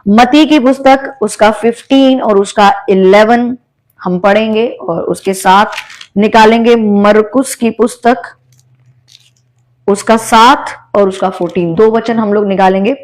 मती की पुस्तक उसका 15 और उसका 11 हम पढ़ेंगे, और उसके साथ निकालेंगे मरकुस की पुस्तक उसका 7 और उसका 14। 2 वचन हम लोग निकालेंगे।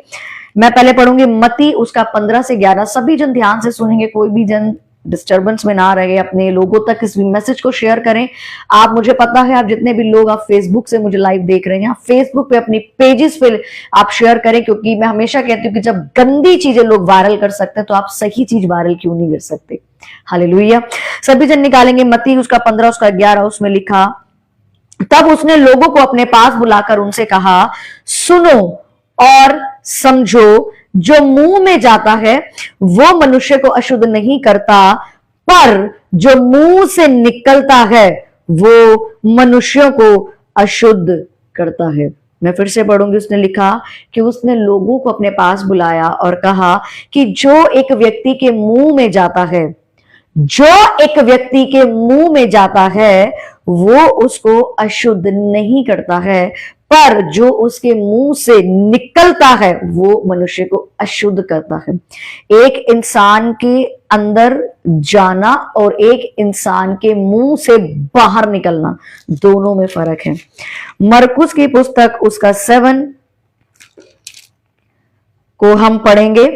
मैं पहले पढ़ूंगी मती उसका 15 से 11। सभी जन ध्यान से सुनेंगे, कोई भी जन डिस्टर्बेंस में ना रहे। अपने लोगों तक इस मैसेज को शेयर करें। आप, मुझे पता है आप जितने भी लोग आप फेसबुक से मुझे लाइव देख रहे हैं, आप फेसबुक पे अपनी पेजेस पे आप शेयर करें, क्योंकि मैं हमेशा कहती हूँ कि जब गंदी चीजें लोग वायरल कर सकते हैं तो आप सही चीज वायरल क्यों नहीं कर सकते। हालेलुया। सभी जन निकालेंगे मती उसका 15 उसका 11। उसमें लिखा, तब उसने लोगों को अपने पास बुलाकर उनसे कहा, सुनो और समझो, जो मुंह में जाता है वो मनुष्य को अशुद्ध नहीं करता, पर जो मुंह से निकलता है वो मनुष्यों को अशुद्ध करता है। मैं फिर से पढ़ूंगी। उसने लिखा कि उसने लोगों को अपने पास बुलाया और कहा कि जो एक व्यक्ति के मुंह में जाता है, जो एक व्यक्ति के मुंह में जाता है वो उसको अशुद्ध नहीं करता है, पर जो उसके मुंह से निकलता है वो मनुष्य को अशुद्ध करता है। एक इंसान के अंदर जाना और एक इंसान के मुंह से बाहर निकलना, दोनों में फर्क है। मरकुस की पुस्तक उसका 7 को हम पढ़ेंगे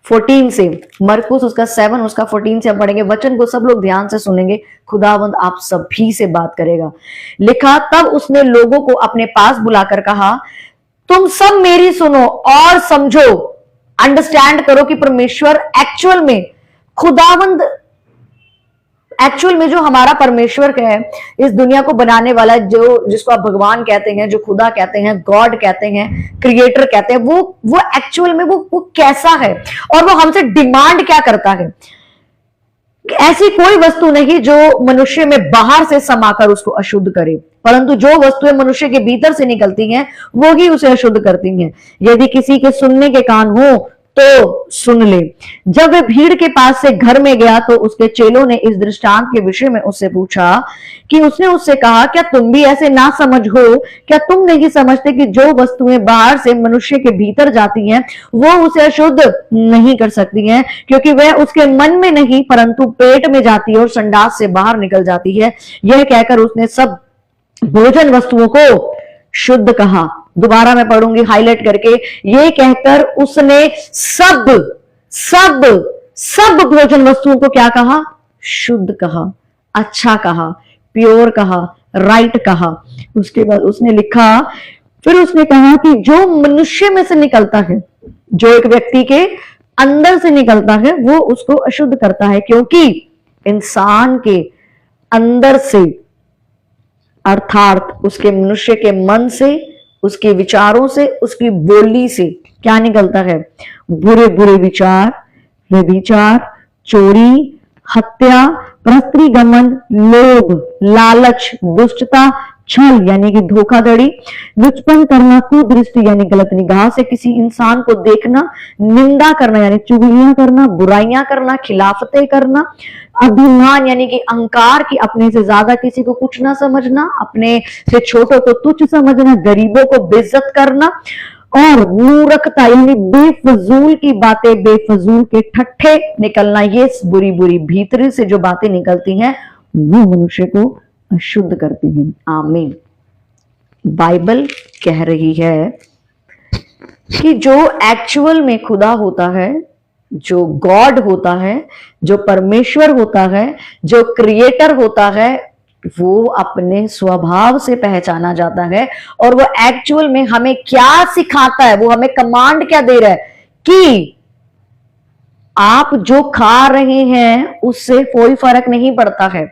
14 से। मरकुस उसका 7 उसका 14 से हम पढ़ेंगे। वचन को सब लोग ध्यान से सुनेंगे, खुदावंद आप सभी से बात करेगा। लिखा, तब उसने लोगों को अपने पास बुलाकर कहा, तुम सब मेरी सुनो और समझो। अंडरस्टैंड करो कि परमेश्वर एक्चुअल में, खुदावंद एक्चुअल में जो हमारा परमेश्वर है, इस दुनिया को बनाने वाला, जो जिसको आप भगवान कहते हैं, जो खुदा कहते हैं, गॉड कहते हैं, क्रिएटर कहते हैं, वो एक्चुअल में वो कैसा है और वो हमसे डिमांड क्या करता है। ऐसी कोई वस्तु नहीं जो मनुष्य में बाहर से समाकर उसको अशुद्ध करे, परंतु जो वस्तुएं मनुष्य के भीतर से निकलती हैं वो ही उसे अशुद्ध करती हैं। यदि किसी के सुनने के कान हो तो सुन ले। जब वह भीड़ के पास से घर में गया तो उसके चेलों ने इस दृष्टांत के विषय में उससे पूछा कि उसने उससे कहा, क्या तुम भी ऐसे ना समझ हो? क्या तुम नहीं समझते कि जो वस्तुएं बाहर से मनुष्य के भीतर जाती हैं वो उसे अशुद्ध नहीं कर सकती हैं, क्योंकि वह उसके मन में नहीं परंतु पेट में जाती है और संडास से बाहर निकल जाती है। यह कहकर उसने सब भोजन वस्तुओं को शुद्ध कहा। दोबारा मैं पढ़ूंगी हाईलाइट करके। ये कहकर उसने सब सब सब भोजन वस्तुओं को क्या कहा? शुद्ध कहा, अच्छा कहा, प्योर कहा, राइट कहा। उसके बाद उसने लिखा, फिर उसने कहा कि जो मनुष्य में से निकलता है, जो एक व्यक्ति के अंदर से निकलता है वो उसको अशुद्ध करता है, क्योंकि इंसान के अंदर से अर्थात उसके मनुष्य के मन से, उसके विचारों से, उसकी बोली से क्या निकलता है? बुरे बुरे विचार, व्यभिचार, चोरी, हत्या, परस्त्रीगमन, लोभ, लालच, दुष्टता, छल यानी कि धोखाधड़ी, लुचपन करना, कुदृष्टि यानी गलत निगाह से किसी इंसान को देखना, निंदा करना यानी चुगलियां करना, बुराइयां करना, खिलाफतें करना, अभिमान यानी कि अहंकार की अपने से ज्यादा किसी को कुछ ना समझना, अपने से छोटों को तुच्छ समझना, गरीबों को बेइज्जत करना, और मूर्खता यानी बेफजूल की बातें, बेफजूल के ठट्ठे निकलना। ये बुरी बुरी भीतरी से जो बातें निकलती हैं वो मनुष्य को अशुद्ध करती हैं। आमीन। बाइबल कह रही है कि जो एक्चुअल में खुदा होता है, जो गॉड होता है, जो परमेश्वर होता है, जो क्रिएटर होता है, वो अपने स्वभाव से पहचाना जाता है। और वो एक्चुअल में हमें क्या सिखाता है, वो हमें कमांड क्या दे रहा है कि आप जो खा रहे हैं उससे कोई फर्क नहीं पड़ता है।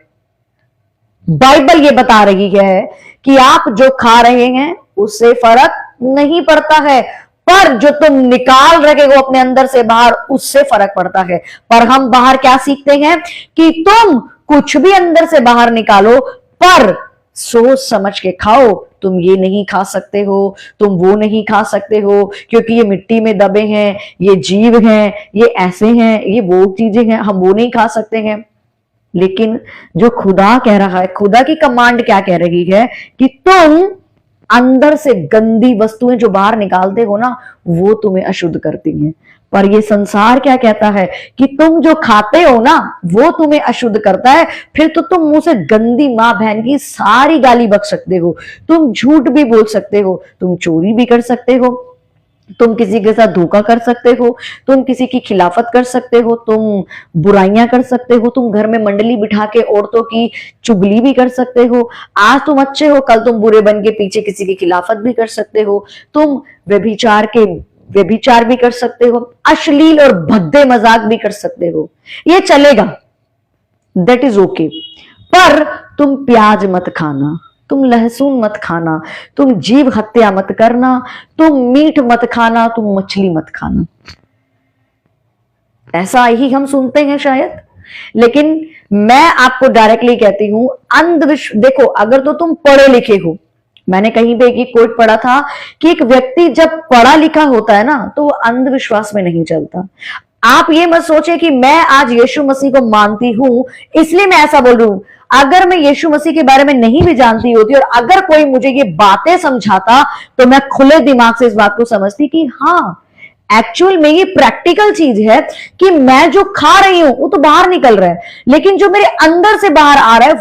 बाइबल ये बता रही है कि आप जो खा रहे हैं उससे फर्क नहीं पड़ता है, पर जो तुम निकाल रहे हो अपने अंदर से बाहर उससे फर्क पड़ता है। पर हम बाहर क्या सीखते हैं कि तुम कुछ भी अंदर से बाहर निकालो, पर सोच समझ के खाओ। तुम ये नहीं खा सकते हो, तुम वो नहीं खा सकते हो, क्योंकि ये मिट्टी में दबे हैं, ये जीव हैं, ये ऐसे हैं, ये वो चीजें हैं, हम वो नहीं खा सकते हैं। लेकिन जो खुदा कह रहा है, खुदा की कमांड क्या कह रही है कि तुम अंदर से गंदी वस्तुएं जो बाहर निकालते हो ना, वो तुम्हें अशुद्ध करती हैं। पर ये संसार क्या कहता है कि तुम जो खाते हो ना वो तुम्हें अशुद्ध करता है, फिर तो तुम मुंह से गंदी माँ बहन की सारी गाली बक सकते हो, तुम झूठ भी बोल सकते हो, तुम चोरी भी कर सकते हो, तुम किसी के साथ धोखा कर सकते हो, तुम किसी की खिलाफत कर सकते हो, तुम बुराइयां कर सकते हो, तुम घर में मंडली बिठा के औरतों की चुगली भी कर सकते हो, आज तुम अच्छे हो कल तुम बुरे बन के पीछे किसी की खिलाफत भी कर सकते हो, तुम व्यभिचार भी कर सकते हो, अश्लील और भद्दे मजाक भी कर सकते हो, ये चलेगा, दैट इज ओके। पर तुम प्याज मत खाना, तुम लहसुन मत खाना, तुम जीव हत्या मत करना, तुम मीट मत खाना, तुम मछली मत खाना। ऐसा ही हम सुनते हैं शायद, लेकिन मैं आपको डायरेक्टली कहती हूं अंधविश्वास। देखो अगर तो तुम पढ़े लिखे हो, मैंने कहीं पे एक कोट पढ़ा था कि एक व्यक्ति जब पढ़ा लिखा होता है ना तो वो अंधविश्वास में नहीं चलता। आप ये मत सोचे कि मैं आज यीशु मसीह को मानती हूं इसलिए मैं ऐसा बोल रही हूं। अगर मैं यीशु मसीह के बारे में नहीं भी जानती होती और अगर कोई मुझे ये बातें समझाता तो मैं खुले दिमाग से इस बात को समझती कि हाँ एक्चुअल में ये प्रैक्टिकल चीज है कि मैं जो खा रही हूं वो तो बाहर निकल रहा है, लेकिन जो मेरे अंदर से बाहर आ रहा है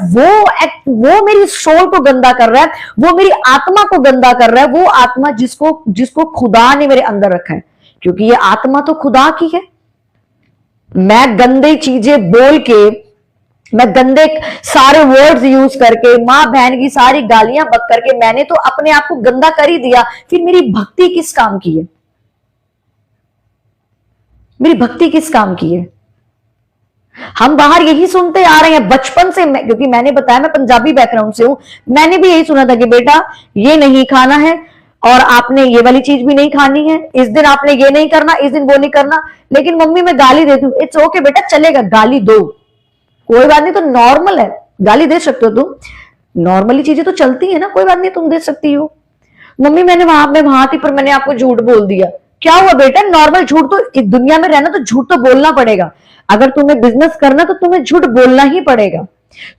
वो मेरी सोल को गंदा कर रहा है, वो मेरी आत्मा को गंदा कर रहा है, वो आत्मा जिसको खुदा ने मेरे अंदर रखा है, क्योंकि ये आत्मा तो खुदा की है। मैं गंदे चीजें बोल के, मैं गंदे सारे वर्ड्स यूज करके, मां बहन की सारी गालियां बक करके मैंने तो अपने आप को गंदा कर ही दिया, फिर मेरी भक्ति किस काम की है? मेरी भक्ति किस काम की है? हम बाहर यही सुनते आ रहे हैं बचपन से, क्योंकि मैंने बताया मैं पंजाबी बैकग्राउंड से हूं, मैंने भी यही सुना था कि बेटा ये नहीं खाना है और आपने ये वाली चीज भी नहीं खानी है, इस दिन आपने ये नहीं करना, इस दिन वो नहीं करना। लेकिन मम्मी मैं गाली देती हूँ, इट्स ओके बेटा चलेगा, गाली दो, कोई बात नहीं, तो नॉर्मल है, गाली दे सकते हो तुम, नॉर्मली चीजें तो चलती है ना, कोई बात नहीं तुम दे सकती हो। मम्मी मैं वहां थी पर मैंने आपको झूठ बोल दिया, क्या हुआ बेटा, नॉर्मल, झूठ तो इस दुनिया में रहना तो झूठ तो बोलना पड़ेगा, अगर तुम्हें बिजनेस करना तो तुम्हें झूठ बोलना ही पड़ेगा,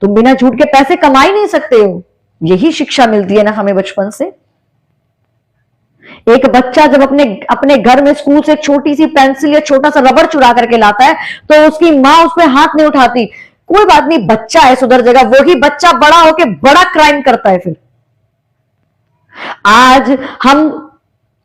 तुम बिना झूठ के पैसे कमा ही नहीं सकते हो। यही शिक्षा मिलती है ना हमें बचपन से। एक बच्चा जब अपने घर में स्कूल से छोटी सी पेंसिल या छोटा सा रबर चुरा करके लाता है तो उसकी मां उस पर हाथ नहीं उठाती, कोई बात नहीं बच्चा है सुधर जाएगा, वही बच्चा बड़ा होकर बड़ा क्राइम करता है। फिर आज हम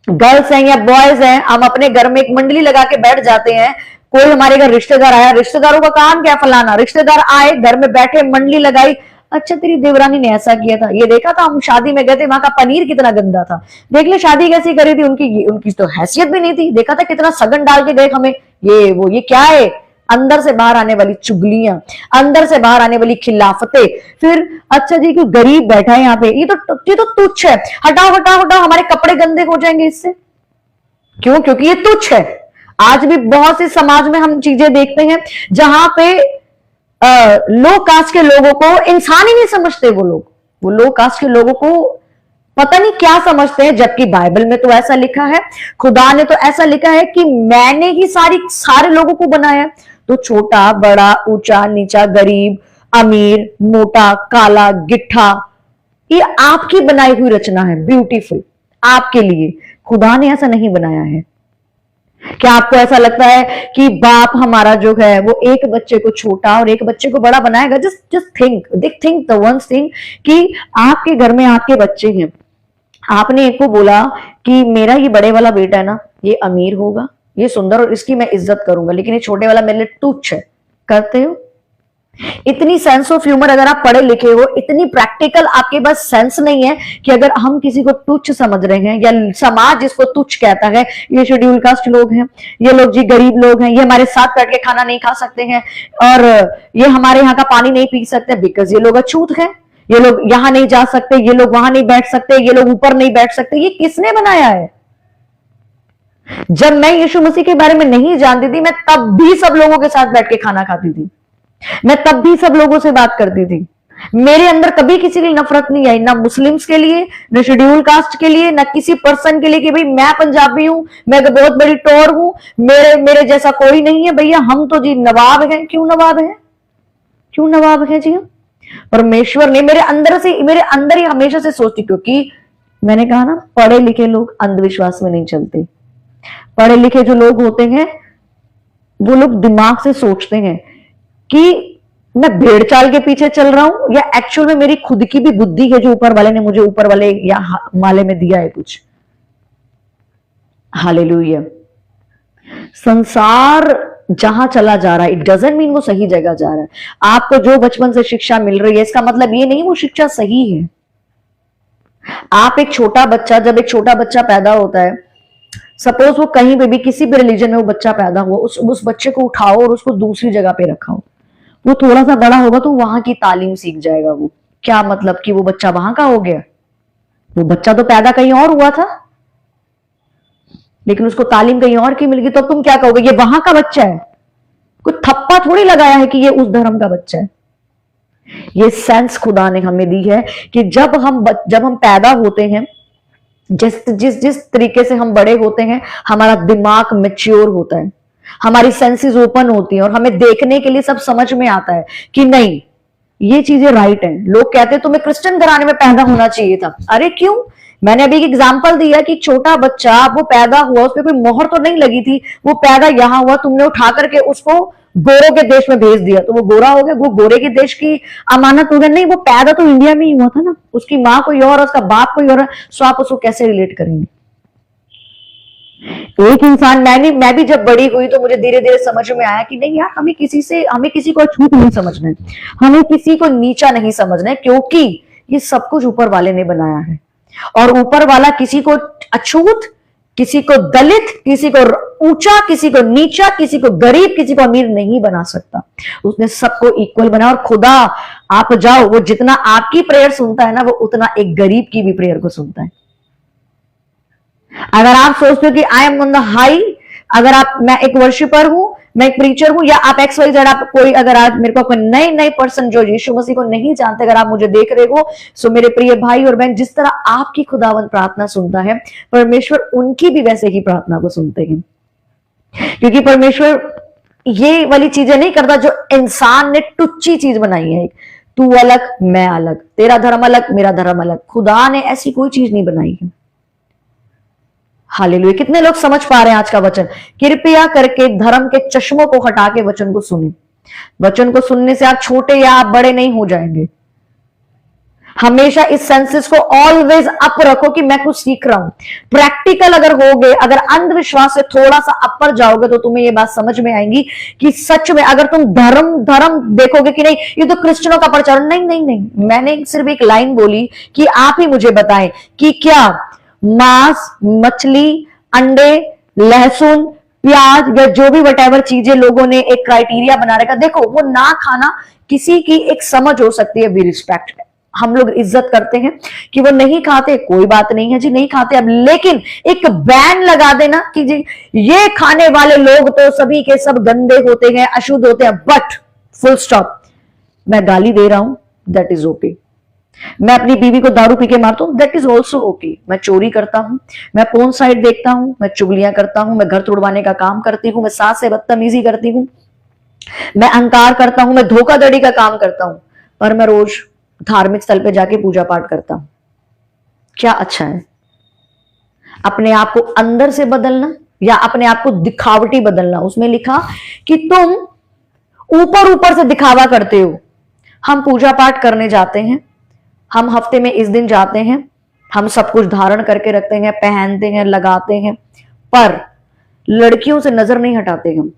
गर्ल्स हैं या बॉयज हैं, हम अपने घर में एक मंडली लगा के बैठ जाते हैं, कोई हमारे घर रिश्तेदार आया, रिश्तेदारों का काम क्या फलाना, रिश्तेदार आए घर में बैठे मंडली लगाई, अच्छा तेरी देवरानी ने ऐसा किया था, ये देखा था, हम शादी में गए थे वहां का पनीर कितना गंदा था, देख ले शादी कैसी करी थी, उनकी तो हैसियत भी नहीं थी, देखा था कितना सगन डाल के गए हमें, ये क्या है, अंदर से बाहर आने वाली चुगलियां, अंदर से बाहर आने वाली खिलाफतें। फिर अच्छा जी क्यों गरीब बैठा है यहाँ पे, ये तो तुच्छ है, हटाओ हटाओ हटाओ, हमारे कपड़े गंदे हो जाएंगे इससे, क्यों? क्योंकि ये तुच्छ है। आज भी बहुत से समाज में हम चीजें देखते हैं जहां पे लो कास्ट के लोगों को इंसान ही नहीं समझते, वो लो कास्ट के लोगों को पता नहीं क्या समझते हैं, जबकि बाइबल में तो ऐसा लिखा है, खुदा ने तो ऐसा लिखा है कि मैंने ही सारे लोगों को बनाया, तो छोटा बड़ा ऊंचा नीचा गरीब अमीर मोटा काला गिट्ठा, ये आपकी बनाई हुई रचना है, ब्यूटीफुल आपके लिए, खुदा ने ऐसा नहीं बनाया है। क्या आपको ऐसा लगता है कि बाप हमारा जो है वो एक बच्चे को छोटा और एक बच्चे को बड़ा बनाएगा? Just think the one thing कि आपके घर में आपके बच्चे हैं, आपने एक को बोला कि मेरा ये बड़े वाला बेटा है ना ये अमीर होगा, ये सुंदर और इसकी मैं इज्जत करूंगा, लेकिन ये छोटे वाला मेरे लिए तुच्छ है, करते हो? इतनी सेंस ऑफ ह्यूमर, अगर आप पढ़े लिखे हो, इतनी प्रैक्टिकल आपके पास सेंस नहीं है कि अगर हम किसी को तुच्छ समझ रहे हैं या समाज जिसको तुच्छ कहता है, ये शेड्यूल कास्ट लोग हैं, ये लोग जी गरीब लोग हैं, ये हमारे साथ बैठ के खाना नहीं खा सकते हैं और ये हमारे यहाँ का पानी नहीं पी सकते बिकॉज ये लोग अछूत हैं, ये लोग यहां नहीं जा सकते, ये लोग वहां नहीं बैठ सकते, ये लोग ऊपर नहीं बैठ सकते, ये किसने बनाया है? जब मैं यीशु मसीह के बारे में नहीं जानती थी मैं तब भी सब लोगों के साथ बैठ के खाना खाती थी, मैं तब भी सब लोगों से बात करती थी, मेरे अंदर कभी किसी की नफरत नहीं आई, ना मुस्लिम्स के लिए, ना शेड्यूल कास्ट के लिए, ना किसी पर्सन के लिए कि भाई मैं पंजाबी हूं, मैं तो बहुत बड़ी टोर हूं, मेरे जैसा कोई नहीं है भैया, हम तो जी नवाब हैं। क्यों नवाब है? क्यों नवाब है जी हम? परमेश्वर ने मेरे अंदर ही हमेशा से सोचती, क्योंकि मैंने कहा ना पढ़े लिखे लोग अंधविश्वास में नहीं चलते, पढ़े लिखे जो लोग होते हैं वो लोग दिमाग से सोचते हैं कि मैं भेड़ चाल के पीछे चल रहा हूं या एक्चुअल में मेरी खुद की भी बुद्धि है जो ऊपर वाले ने मुझे ऊपर वाले या माले में दिया है कुछ। हालेलुया। संसार जहां चला जा रहा है इट डजंट मीन वो सही जगह जा रहा है। आपको जो बचपन से शिक्षा मिल रही है इसका मतलब ये नहीं वो शिक्षा सही है। आप एक छोटा बच्चा, जब एक छोटा बच्चा पैदा होता है, सपोज वो कहीं पे भी किसी भी रिलीजन में वो बच्चा पैदा हुआ, उस बच्चे को उठाओ और उसको दूसरी जगह पे रखाओ, वो थोड़ा सा बड़ा होगा तो वहां की तालीम सीख जाएगा। वो क्या मतलब कि वो बच्चा वहां का हो गया? वो बच्चा तो पैदा कहीं और हुआ था लेकिन उसको तालीम कहीं और की मिल गई, तो तुम क्या कहोगे? ये वहां का बच्चा है। कोई थप्पा थोड़ी लगाया है कि ये उस धर्म का बच्चा है। ये सेंस खुदा ने हमें दी है कि जब हम पैदा होते हैं, जिस जिस जिस तरीके से हम बड़े होते हैं, हमारा दिमाग मैच्योर होता है, हमारी सेंसेस ओपन होती हैं और हमें देखने के लिए सब समझ में आता है कि नहीं ये चीजें राइट हैं। लोग कहते हैं तुम्हें क्रिश्चियन घराने में पैदा होना चाहिए था। अरे क्यों? मैंने अभी एक एग्जांपल दिया कि छोटा बच्चा वो पैदा हुआ, उस पर कोई मोहर तो नहीं लगी थी, वो पैदा यहां हुआ, तुमने उठा करके उसको गोरों के देश में भेज दिया तो वो गोरा हो गया, वो गोरे के देश की अमानत हो गया। नहीं, वो पैदा तो इंडिया में ही हुआ था ना, उसकी माँ कोई और, उसका बाप कोई और, सो आप उसको कैसे रिलेट करेंगे? एक इंसान, मैं भी जब बड़ी हुई तो मुझे धीरे धीरे समझ में आया कि नहीं यार, हमें किसी को अछूत नहीं समझना है, हमें किसी को नीचा नहीं समझना है, क्योंकि ये सब कुछ ऊपर वाले ने बनाया है। और ऊपर वाला किसी को अछूत, किसी को दलित, किसी को ऊंचा, किसी को नीचा, किसी को गरीब, किसी को अमीर नहीं बना सकता। उसने सबको इक्वल बनाया। और खुदा, आप जाओ, वो जितना आपकी प्रेयर सुनता है ना, वो उतना एक गरीब की भी प्रेयर को सुनता है। अगर आप सोचते हो कि I am on the high, मैं एक वर्शिपर हूं, मैं एक प्रीचर हूं, या आप एक्स वाई जेड, आप कोई, अगर आज मेरे को कोई नए पर्सन जो यीशु मसीह को नहीं जानते, अगर आप मुझे देख रहे हो, सो मेरे प्रिय भाई और बहन, जिस तरह आपकी खुदावंद प्रार्थना सुनता है, परमेश्वर उनकी भी वैसे ही प्रार्थना को सुनते हैं। क्योंकि परमेश्वर ये वाली चीजें नहीं करता जो इंसान ने टुच्ची चीज बनाई है, तू अलग मैं अलग, तेरा धर्म अलग मेरा धर्म अलग। खुदा ने ऐसी कोई चीज नहीं बनाई है। हालेलुया। कितने लोग समझ पा रहे हैं आज का वचन? कृपया करके धर्म के चश्मों को हटा के वचन को सुने। वचन को सुनने से आप छोटे या आप बड़े नहीं हो जाएंगे। हमेशा इस सेंसेस को ऑलवेज अप रखो कि मैं कुछ सीख रहा हूं। प्रैक्टिकल अगर होगे, अगर अंधविश्वास से थोड़ा सा अपर जाओगे, तो तुम्हें ये बात समझ में आएगी कि सच में अगर तुम धर्म देखोगे कि नहीं ये तो क्रिश्चियनों का प्रचार, नहीं नहीं नहीं, मैंने सिर्फ एक लाइन बोली कि आप ही मुझे बताएं कि क्या मांस, मछली, अंडे, लहसुन, प्याज या जो भी वटेवर चीजें लोगों ने एक क्राइटेरिया बना रखा, देखो वो ना खाना किसी की एक समझ हो सकती है, वी रिस्पेक्ट, हम लोग इज्जत करते हैं कि वो नहीं खाते, कोई बात नहीं है जी, नहीं खाते। अब लेकिन एक बैन लगा देना कि जी ये खाने वाले लोग तो सभी के सब गंदे होते हैं, अशुद्ध होते हैं, बट फुल स्टॉप, मैं गाली दे रहा हूं, दैट इज ओके। मैं अपनी बीवी को दारू पी के मारता हूं, दैट इज ऑल्सो ओके। मैं चोरी करता हूं, मैं पोर्न साइट देखता हूं, मैं चुगलियां करता हूं, मैं घर तोड़वाने का काम करती हूं, मैं सास से बदतमीजी करती हूं, मैं अहंकार करता हूं, मैं धोखाधड़ी का काम करता हूं, पर मैं रोज धार्मिक स्थल पे जाके पूजा पाठ करता हूं। क्या अच्छा है? अपने आप को अंदर से बदलना या अपने आप को दिखावटी बदलना? उसमें लिखा कि तुम ऊपर ऊपर से दिखावा करते हो। हम पूजा पाठ करने जाते हैं, हम हफ्ते में इस दिन जाते हैं, हम सब कुछ धारण करके रखते हैं, पहनते हैं, लगाते हैं, पर लड़कियों से नजर नहीं हटाते हम,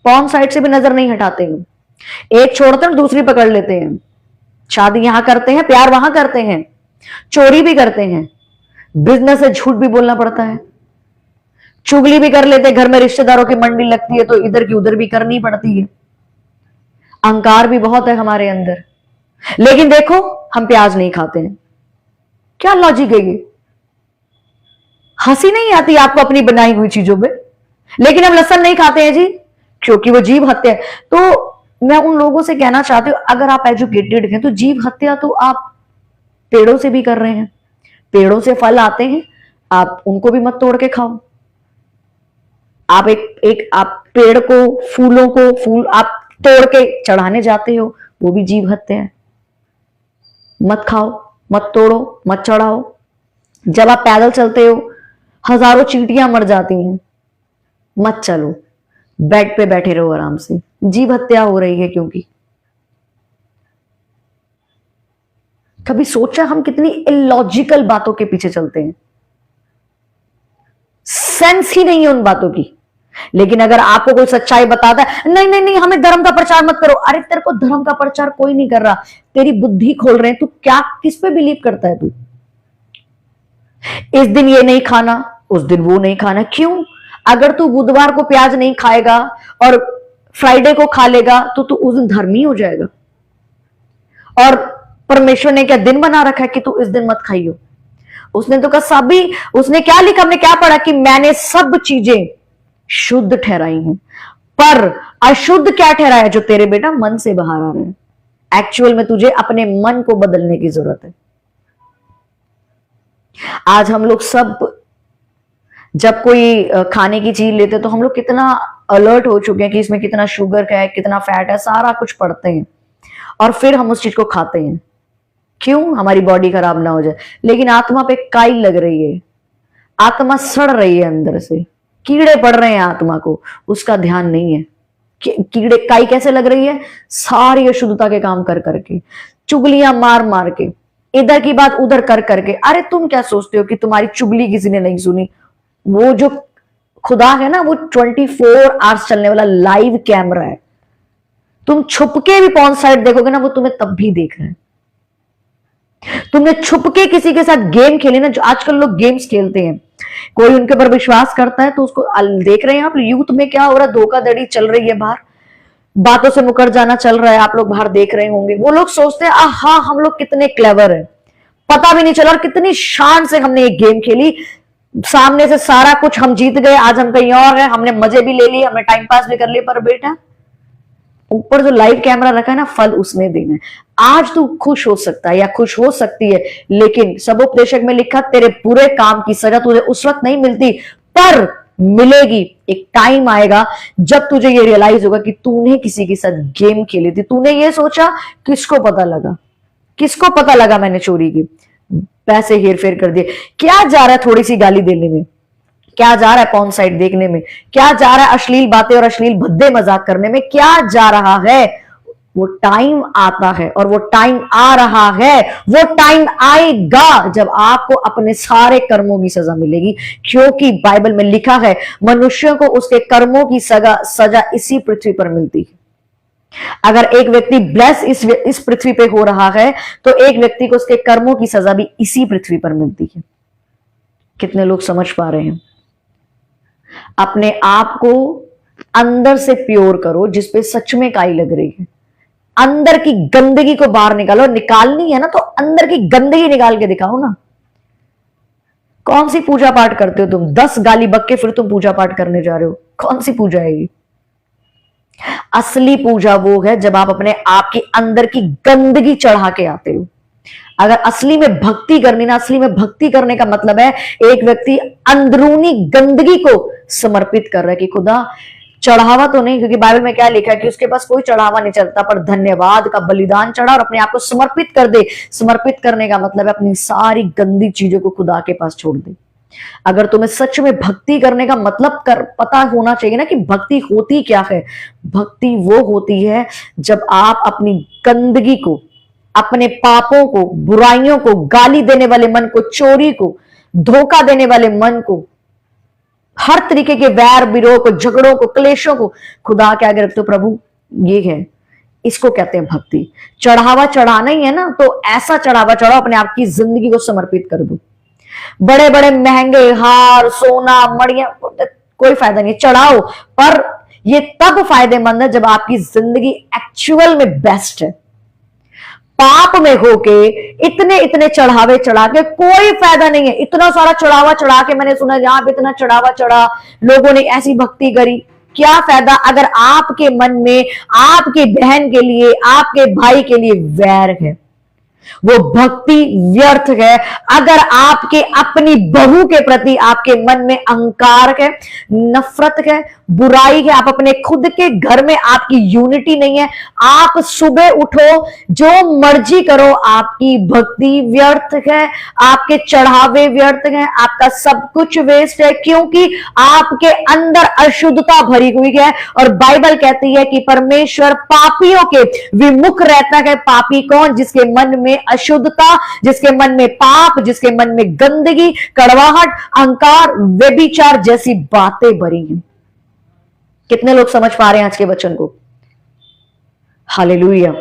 पॉर्न साइट से भी नजर नहीं हटाते हम, एक छोड़ते हैं दूसरी पकड़ लेते हैं, शादी यहां करते हैं, प्यार वहां करते हैं, चोरी भी करते हैं, बिजनेस से झूठ भी बोलना पड़ता है, चुगली भी कर लेते हैं, घर में रिश्तेदारों की मंडी लगती है तो इधर की उधर भी करनी पड़ती है, अहंकार भी बहुत है हमारे अंदर। लेकिन देखो हम प्याज नहीं खाते हैं, क्या लॉजिक है ये? हंसी नहीं आती आपको अपनी बनाई हुई चीजों पे? लेकिन हम लहसुन नहीं खाते हैं जी, क्योंकि वो जीव हत्या है। तो मैं उन लोगों से कहना चाहती हूं, अगर आप एजुकेटेड हैं तो जीव हत्या तो आप पेड़ों से भी कर रहे हैं, पेड़ों से फल आते हैं, आप उनको भी मत तोड़ के खाओ। आप आप पेड़ को, फूलों को, फूल आप तोड़ के चढ़ाने जाते हो, वो भी जीव हत्या है। मत खाओ, मत तोड़ो, मत चढ़ाओ। जब आप पैदल चलते हो, हजारों चींटियां मर जाती हैं। मत चलो, बेड पे बैठे रहो आराम से। जीव हत्या हो रही है क्योंकि कभी सोचा हम कितनी इलॉजिकल बातों के पीछे चलते हैं, सेंस ही नहीं है उन बातों की। लेकिन अगर आपको कोई सच्चाई बताता है, नहीं नहीं नहीं हमें धर्म का प्रचार मत करो, अरे तेरे को धर्म का प्रचार कोई नहीं कर रहा, तेरी बुद्धि खोल रहे हैं। तू क्या किस पे बिलीव करता है? तू इस दिन ये नहीं खाना, उस दिन वो नहीं खाना, क्यों? अगर तू बुधवार को प्याज नहीं खाएगा और फ्राइडे को खा लेगा तो तू उस दिन धर्मी हो जाएगा। और परमेश्वर ने क्या दिन बना रखा है कि तू इस दिन मत खाइयो? उसने तो कहा सभी, उसने क्या लिखा, हमने क्या पढ़ा कि मैंने सब चीजें शुद्ध ठहराई हैं, पर अशुद्ध क्या ठहराया? जो तेरे बेटा मन से बाहर आ रहे हैं। एक्चुअल में तुझे अपने मन को बदलने की जरूरत है। आज हम लोग सब जब कोई खाने की चीज लेते तो हम लोग कितना अलर्ट हो चुके हैं कि इसमें कितना शुगर है, कितना फैट है, सारा कुछ पढ़ते हैं और फिर हम उस चीज को खाते हैं। क्यों? हमारी बॉडी खराब ना हो जाए। लेकिन आत्मा पे काई लग रही है, आत्मा सड़ रही है, अंदर से कीड़े पड़ रहे हैं आत्मा को, उसका ध्यान नहीं है। कीड़े काई कैसे लग रही है? सारी अशुद्धता के काम कर करके, चुगलियां मार मार के, इधर की बात उधर कर करके। अरे तुम क्या सोचते हो कि तुम्हारी चुगली किसी ने नहीं सुनी? वो जो खुदा है ना, वो 24 आवर्स चलने वाला लाइव कैमरा है। तुम छुपके भी पॉर्न साइट देखोगे ना, वो तुम्हें तब भी देख रहे हैं। तुमने छुपके किसी के साथ गेम खेली ना, जो आजकल लोग गेम्स खेलते हैं, कोई उनके ऊपर विश्वास करता है तो उसको देख रहे हैं आप। यूथ में क्या हो रहा है, धोखाधड़ी चल रही है बाहर, बातों से मुकर जाना चल रहा है, आप लोग बाहर देख रहे होंगे। वो लोग सोचते हैं आहा हम लोग कितने क्लेवर हैं, पता भी नहीं चला और कितनी शान से हमने एक गेम खेली, सामने से सारा कुछ हम जीत गए, आज हम कहीं और है, हमने मजे भी ले लिए, हमने टाइम पास भी कर लिया। पर बेटा ऊपर जो लाइव कैमरा रखा है ना, फल उसने देना है। आज तू खुश हो सकता है या खुश हो सकती है, लेकिन सबोपदेशक में लिखा तेरे पूरे काम की सजा तुझे उस वक्त नहीं मिलती, पर मिलेगी। एक टाइम आएगा जब तुझे ये रियलाइज होगा कि तूने किसी के साथ गेम खेली थी। तूने ये सोचा किसको पता लगा, किसको पता लगा मैंने चोरी की, पैसे हेर फेर कर दिए। क्या जा रहा है थोड़ी सी गाली देने में, क्या जा रहा है पॉर्न साइट देखने में, क्या जा रहा है अश्लील बातें और अश्लील भद्दे मजाक करने में, क्या जा रहा है? वो टाइम आता है और वो टाइम आ रहा है, वो टाइम आएगा जब आपको अपने सारे कर्मों की सजा मिलेगी। क्योंकि बाइबल में लिखा है मनुष्यों को उसके कर्मों की सजा इसी पृथ्वी पर मिलती है। अगर एक व्यक्ति ब्लेस इस पृथ्वी पे हो रहा है तो एक व्यक्ति को उसके कर्मों की सजा भी इसी पृथ्वी पर मिलती है। कितने लोग समझ पा रहे हैं? अपने आप को अंदर से प्योर करो, जिसपे सच में काई लग रही है। अंदर की गंदगी को बाहर निकालो। निकालनी है ना तो अंदर की गंदगी निकाल के दिखाओ ना। कौन सी पूजा पाठ करते हो तुम? 10 गाली बक के फिर तुम पूजा पाठ करने जा रहे हो? कौन सी पूजा है ये? असली पूजा वो है जब आप अपने आप की अंदर की गंदगी चढ़ा के आते हो। अगर असली में भक्ति करनी ना, असली में भक्ति करने का मतलब है एक व्यक्ति अंदरूनी गंदगी को समर्पित कर रहा है कि खुदा चढ़ावा तो नहीं, क्योंकि बाइबल में क्या लिखा है कि उसके पास कोई चढ़ावा नहीं चलता, पर धन्यवाद का बलिदान चढ़ा और अपने आप को समर्पित कर दे। समर्पित करने का मतलब है अपनी सारी गंदी चीजों को खुदा के पास छोड़ दे। अगर तुम्हें सच में भक्ति करने का मतलब पता होना चाहिए ना कि भक्ति होती क्या है। भक्ति वो होती है जब आप अपनी गंदगी को, अपने पापों को, बुराइयों को, गाली देने वाले मन को, चोरी को, धोखा देने वाले मन को, हर तरीके के वैर विरोध को, झगड़ों को, क्लेशों को खुदा के आगे रखते हो। प्रभु ये है, इसको कहते हैं भक्ति। चढ़ावा चढ़ाना ही है ना, तो ऐसा चढ़ावा चढ़ाओ, अपने आप की जिंदगी को समर्पित कर दो। बड़े बड़े महंगे हार, सोना, मड़िया, कोई फायदा नहीं, चढ़ाओ, पर ये तब फायदेमंद है जब आपकी जिंदगी एक्चुअल में बेस्ट है। पाप में होके इतने इतने चढ़ावे चढ़ा के कोई फायदा नहीं है। इतना सारा चढ़ावा चढ़ा के, मैंने सुना यहां पे इतना चढ़ावा चढ़ा, लोगों ने ऐसी भक्ति करी, क्या फायदा अगर आपके मन में आपकी बहन के लिए, आपके भाई के लिए वैर है? वो भक्ति व्यर्थ है। अगर आपके अपनी बहू के प्रति आपके मन में अहंकार है, नफरत है, बुराई है, आप अपने खुद के घर में आपकी यूनिटी नहीं है, आप सुबह उठो जो मर्जी करो, आपकी भक्ति व्यर्थ है, आपके चढ़ावे व्यर्थ हैं, आपका सब कुछ वेस्ट है, क्योंकि आपके अंदर अशुद्धता भरी हुई है। और बाइबल कहती है कि परमेश्वर पापियों के विमुख रहता है। पापी कौन? जिसके मन में अशुद्धता, जिसके मन में पाप, जिसके मन में गंदगी, कड़वाहट, अहंकार, व्यभिचार जैसी बातें भरी हैं। कितने लोग समझ पा रहे हैं आज के वचन को? हालेलुया।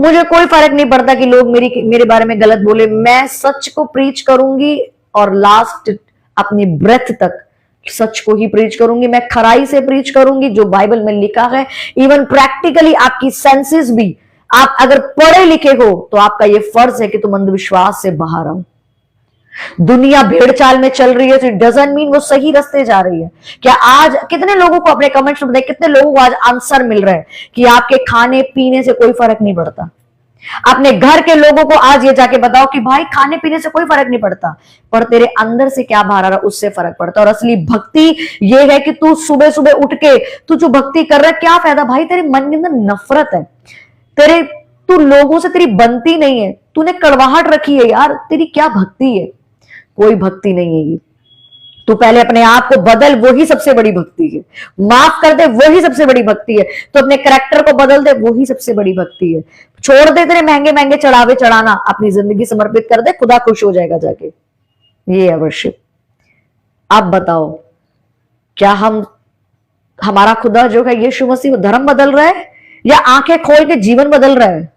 मुझे कोई फर्क नहीं पड़ता कि लोग मेरे बारे में गलत बोले, मैं सच को प्रीच करूंगी और लास्ट अपनी ब्रेथ तक सच को ही प्रीच करूंगी। मैं खराई से प्रीच करूंगी जो बाइबल में लिखा है। इवन प्रैक्टिकली आपकी सेंसेस भी, आप अगर पढ़े लिखे हो तो आपका यह फर्ज है कि तुम अंधविश्वास से बाहर आओ। दुनिया भेड़ चाल में चल रही है तो इट डजंट मीन वो सही रास्ते जा रही है। क्या आज कितने लोगों को अपने कमेंट्स में बताइए, कितने लोगों को आज आंसर मिल रहा है कि आपके खाने पीने से कोई फर्क नहीं पड़ता? अपने घर के लोगों को आज ये जाके बताओ कि भाई खाने पीने से कोई फर्क नहीं पड़ता, पर तेरे अंदर से क्या बाहर आ रहा है उससे फर्क पड़ता है। और असली भक्ति ये है कि तू सुबह सुबह उठ के तू जो भक्ति कर रहा है, क्या फायदा भाई? तेरे मन के अंदर नफरत है, तू लोगों से तेरी बनती नहीं है, तूने कड़वाहट रखी है यार, तेरी क्या भक्ति है? कोई भक्ति नहीं है ये। तू पहले अपने आप को बदल, वही सबसे बड़ी भक्ति है। माफ कर दे, वही सबसे बड़ी भक्ति है। तो अपने कैरेक्टर को बदल दे, वही सबसे बड़ी भक्ति है। छोड़ दे तेरे महंगे महंगे चढ़ावे चढ़ाना, अपनी जिंदगी समर्पित कर दे, खुदा खुश हो जाएगा जाके। ये है वर्शिप। आप बताओ, क्या हमारा खुदा जो है यीशु मसीह, धर्म बदल रहा है या आंखें खोल के जीवन बदल रहा है?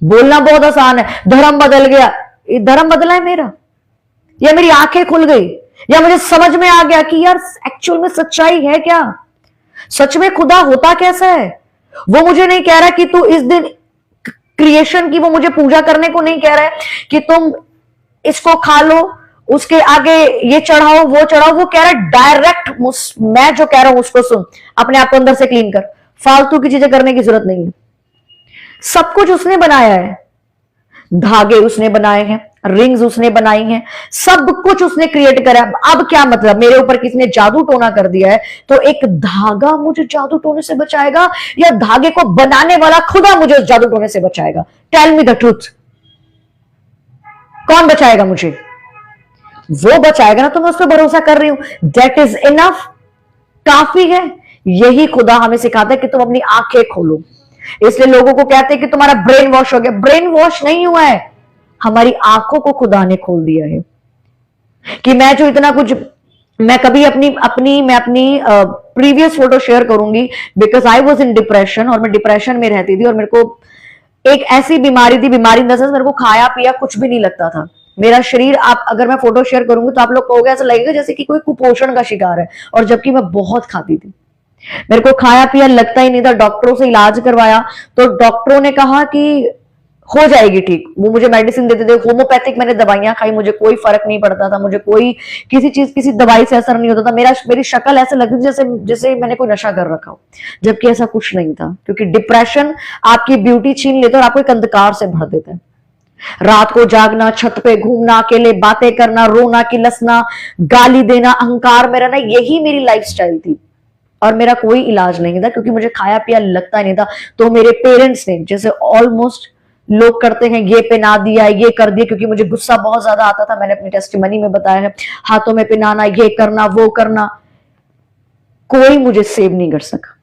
बोलना बहुत आसान है, धर्म बदल गया। ये धर्म बदला है मेरा, या मेरी आंखें खुल गई, या मुझे समझ में आ गया कि यार एक्चुअल में सच्चाई है क्या? सच में खुदा होता कैसा है? वो मुझे नहीं कह रहा कि तू इस दिन क्रिएशन की, वो मुझे पूजा करने को नहीं कह रहा है कि तुम इसको खा लो, उसके आगे ये चढ़ाओ वो चढ़ाओ। वो कह रहा है डायरेक्ट, मैं जो कह रहा हूं उसको सुन, अपने आप को अंदर से क्लीन कर, फालतू की चीजें करने की जरूरत नहीं है। सब कुछ उसने बनाया है, धागे उसने बनाए हैं, रिंग्स उसने बनाई हैं, सब कुछ उसने क्रिएट करा। अब क्या मतलब, मेरे ऊपर किसी ने जादू टोना कर दिया है तो एक धागा मुझे जादू टोने से बचाएगा, या धागे को बनाने वाला खुदा मुझे उस जादू टोने से बचाएगा? टेल मी द ट्रूथ, कौन बचाएगा मुझे? वो बचाएगा ना, तो मैं उस पर भरोसा कर रही हूं। दैट इज इनफ, काफी है। यही खुदा हमें सिखाता है कि तुम अपनी आंखें खोलो। इसलिए लोगों को कहते हैं कि तुम्हारा ब्रेन वॉश हो गया। ब्रेन वॉश नहीं हुआ है, हमारी आंखों को खुदा ने खोल दिया है। कि मैं जो इतना कुछ, मैं कभी अपनी प्रीवियस फोटो शेयर करूंगी, because I was in depression, और मैं डिप्रेशन में रहती थी, और मेरे को एक ऐसी बीमारी थी, बीमारी इन द सेंस मेरे को खाया पिया कुछ भी नहीं लगता था। मेरा शरीर, आप अगर मैं फोटो शेयर करूंगी तो आप लोग कहोगे ऐसा लगेगा जैसे कि कोई कुपोषण का शिकार है, और जबकि मैं बहुत खाती थी। मेरे को खाया पिया लगता ही नहीं था। डॉक्टरों से इलाज करवाया तो डॉक्टरों ने कहा कि हो जाएगी ठीक। वो मुझे मेडिसिन देते थे, होम्योपैथिक मैंने दवाइयां खाई, मुझे कोई फर्क नहीं पड़ता था, मुझे कोई किसी चीज, किसी दवाई से असर नहीं होता था। मेरी शक्ल ऐसे लगती थी जैसे मैंने कोई नशा कर रखा हो, जबकि ऐसा कुछ नहीं था। क्योंकि डिप्रेशन आपकी ब्यूटी छीन लेता है और आपको एक अंधकार से भर देता है। रात को जागना, छत पे घूमना, अकेले बातें करना, रोना किलसना, गाली देना, अहंकार में रहना, यही मेरी लाइफस्टाइल थी। और मेरा कोई इलाज नहीं था क्योंकि मुझे खाया पिया लगता नहीं था। तो मेरे पेरेंट्स ने, जैसे ऑलमोस्ट लोग करते हैं, ये पहना दिया, ये कर दिया, क्योंकि मुझे गुस्सा बहुत ज्यादा आता था। मैंने अपनी टेस्टिमनी में बताया है, हाथों में पहनाना, ये करना वो करना। कोई मुझे सेव नहीं कर सका।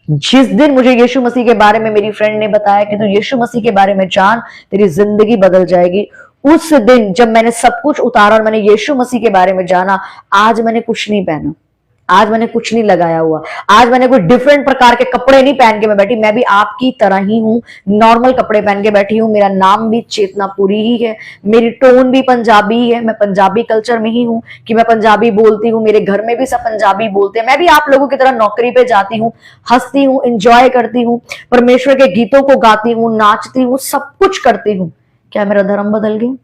जिस दिन मुझे यीशु मसीह के बारे में मेरी फ्रेंड ने बताया कि तू यीशु मसीह के बारे में जान, तेरी जिंदगी बदल जाएगी, उस दिन जब मैंने सब कुछ उतारा और मैंने यीशु मसीह के बारे में जाना, आज मैंने कुछ नहीं पहना, आज मैंने कुछ नहीं लगाया हुआ, आज मैंने कोई डिफरेंट प्रकार के कपड़े नहीं पहन के मैं बैठी। मैं भी आपकी तरह ही हूं, नॉर्मल कपड़े पहन के बैठी हूं। मेरा नाम भी चेतनापुरी ही है, मेरी टोन भी पंजाबी ही है, मैं पंजाबी कल्चर में ही हूं कि मैं पंजाबी बोलती हूं। मेरे घर में भी सब पंजाबी बोलते हैं। मैं भी आप लोगों की तरह नौकरी पे जाती हूँ, हंसती हूँ, इंजॉय करती हूँ, परमेश्वर के गीतों को गाती हूँ, नाचती हूँ, सब कुछ करती हूँ। क्या मेरा धर्म बदल गया?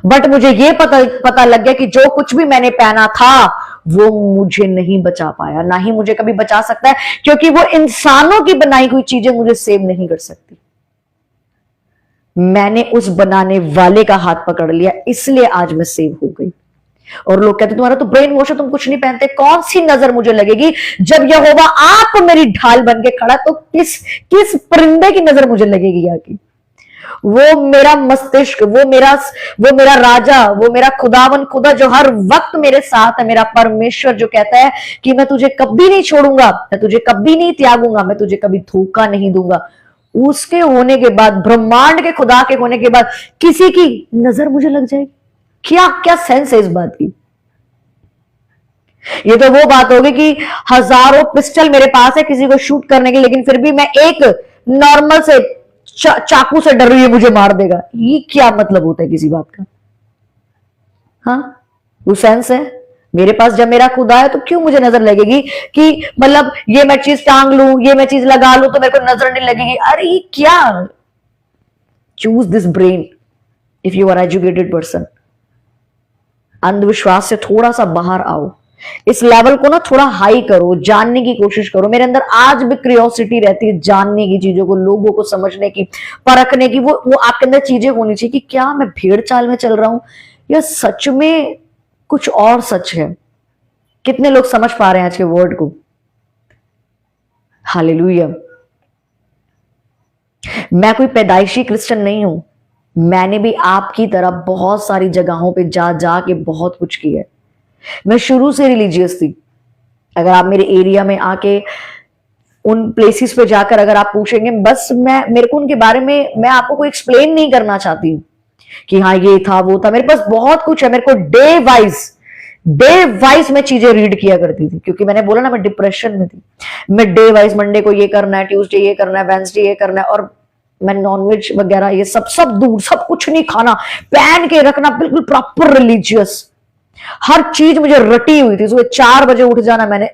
बट मुझे ये पता लग गया कि जो कुछ भी मैंने पहना था वो मुझे नहीं बचा पाया, ना ही मुझे कभी बचा सकता है, क्योंकि वो इंसानों की बनाई हुई चीजें मुझे सेव नहीं कर सकती। मैंने उस बनाने वाले का हाथ पकड़ लिया, इसलिए आज मैं सेव हो गई। और लोग कहते तुम्हारा तो ब्रेन वॉश है, तुम कुछ नहीं पहनते। कौन सी नजर मुझे लगेगी जब यहोवा आप मेरी ढाल बन के खड़ा, तो किस परिंदे की नजर मुझे लगेगी आके? वो मेरा मस्तिष्क, वो मेरा राजा, वो मेरा खुदा जो हर वक्त मेरे साथ है, मेरा परमेश्वर जो कहता है कि मैं तुझे कभी नहीं छोड़ूंगा, मैं तुझे कभी नहीं त्यागूंगा, मैं तुझे कभी धोखा नहीं दूंगा। उसके होने के बाद, ब्रह्मांड के खुदा के होने के बाद किसी की नजर मुझे लग जाएगी? क्या क्या सेंस है इस बात की? ये तो वो बात होगी कि हजारों पिस्टल मेरे पास है किसी को शूट करने के, लेकिन फिर भी मैं एक नॉर्मल से चाकू से डर रही है मुझे मार देगा। ये क्या मतलब होता है किसी बात का? हाँ, वो सेंस है मेरे पास। जब मेरा खुदा है तो क्यों मुझे नजर लगेगी कि मतलब ये मैं चीज टांग लूं, ये मैं चीज लगा लूं तो मेरे को नजर नहीं लगेगी? अरे ये क्या? Choose this brain if you are educated person. अंधविश्वास से थोड़ा सा बाहर आओ, इस लेवल को ना थोड़ा हाई करो, जानने की कोशिश करो। मेरे अंदर आज भी क्यूरियोसिटी रहती है जानने की, चीजों को, लोगों को समझने की, परखने की। वो आपके अंदर चीजें होनी चाहिए कि क्या मैं भेड़ चाल में चल रहा हूं या सच में कुछ और सच है। कितने लोग समझ पा रहे हैं आज के वर्ड को? हालेलुया। मैं कोई पैदाइशी क्रिश्चियन नहीं हूं, मैंने भी आपकी तरह बहुत सारी जगहों पे जा के बहुत कुछ किया है। मैं शुरू से रिलीजियस थी। अगर आप मेरे एरिया में आके उन प्लेसेस पे जाकर अगर आप पूछेंगे, बस मेरे को उनके बारे में मैं आपको कोई एक्सप्लेन नहीं करना चाहती हूं कि हाँ ये था वो था। मेरे पास बहुत कुछ है। मेरे को डे वाइज मैं चीजें रीड किया करती थी, क्योंकि मैंने बोला ना मैं डिप्रेशन में थी। मैं डे वाइज, मंडे को ये करना है, ट्यूसडे ये करना है, वेडनेसडे ये करना है, और मैं नॉनवेज वगैरह ये सब दूर, सब कुछ नहीं खाना, पहन के रखना, बिल्कुल प्रॉपर रिलीजियस। हर चीज मुझे रटी हुई थी। सुबह 4 बजे उठ जाना मैंने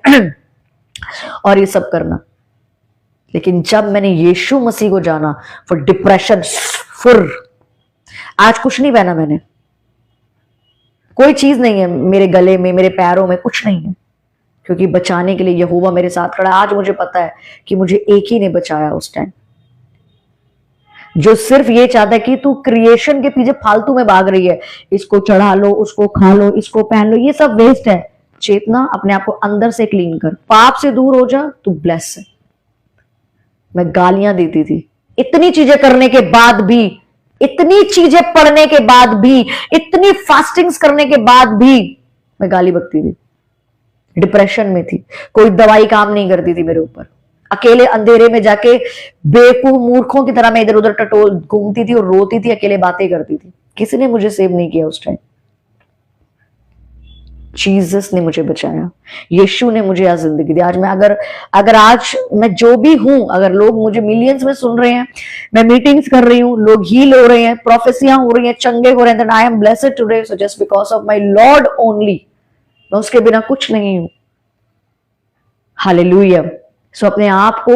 और ये सब करना। लेकिन जब मैंने यीशु मसीह को जाना, फॉर डिप्रेशन फुर, आज कुछ नहीं पहना मैंने, कोई चीज नहीं है मेरे गले में, मेरे पैरों में कुछ नहीं है, क्योंकि बचाने के लिए यहोवा मेरे साथ खड़ा। आज मुझे पता है कि मुझे एक ही ने बचाया उस टाइम, जो सिर्फ ये चाहता है कि तू क्रिएशन के पीछे फालतू में भाग रही है, इसको चढ़ा लो, उसको खा लो, इसको पहन लो, ये सब वेस्ट है। चेतना, अपने आप को अंदर से क्लीन कर, पाप से दूर हो जा, तू ब्लेस है। मैं गालियां देती थी, इतनी चीजें करने के बाद भी, इतनी चीजें पढ़ने के बाद भी, इतनी फास्टिंग्स करने के बाद भी मैं गाली बकती थी। डिप्रेशन में थी, कोई दवाई काम नहीं करती थी मेरे ऊपर। अकेले अंधेरे में जाके बेवकूफ मूर्खों की तरह मैं इधर उधर टटोल घूमती थी और रोती थी, अकेले बातें करती थी। किसी ने मुझे सेव नहीं किया उस टाइम। जीसस ने मुझे बचाया, यीशु ने मुझे आज जिंदगी दी। आज मैं अगर आज मैं जो भी हूं, अगर लोग मुझे मिलियंस में सुन रहे हैं, मैं मीटिंग्स कर रही हूं, लोग हील हो रहे हैं, प्रोफेसियां हो रही हैं, चंगे हो रहे हैं, then I am blessed today, so just because of my lord only. मैं उसके बिना कुछ नहीं हूं। हालेलुया। सो अपने आप को